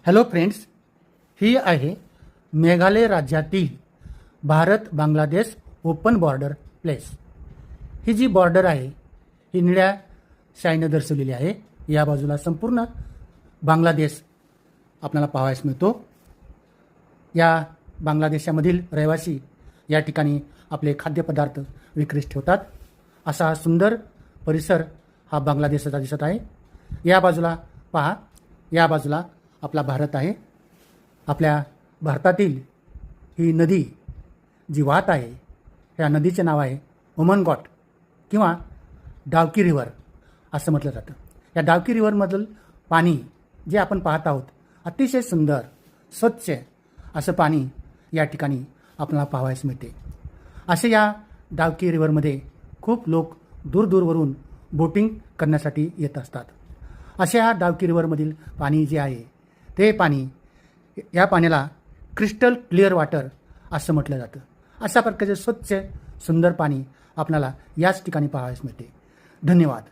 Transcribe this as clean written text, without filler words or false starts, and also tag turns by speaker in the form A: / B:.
A: Hello friends, ही आहे मेघालय राज्यातील Bharat Bangladesh open border place. ही जी बॉर्डर आहे ही निळ्या शाईनं दर्शवलेली आहे। या बाजूला संपूर्ण बांगलादेश आपल्याला पाहावयास मिळतो। या बांगलादेशामधील रहिवासी या ठिकाणी आपले खाद्यपदार्थ विक्रीस ठेवतात। असा सुंदर परिसर हा बांगलादेशाचा दिसत आहे। या बाजूला पहा, या बाजूला आपला भारत आहे। आपल्या भारतातील ही नदी जी वाहत आहे या नदीचे नाव आहे उमनगॉट किंवा डावकी रिव्हर असं म्हटलं जातं। या डावकी रिव्हरमधील पाणी जे आपण पाहत आहोत अतिशय सुंदर स्वच्छ असं पाणी या ठिकाणी आपल्याला पाहावयास मिळते। असे या डावकी रिव्हरमध्ये खूप लोक दूरवरून बोटिंग करण्यासाठी येत असतात। अशा या डावकी रिव्हरमधील पाणी जे आहे ते पाणी, या पाण्याला क्रिस्टल क्लिअर वॉटर असं म्हटलं जातं। अशा प्रकारचे स्वच्छ सुंदर पाणी आपल्याला याच ठिकाणी पाहावयास मिळते। धन्यवाद।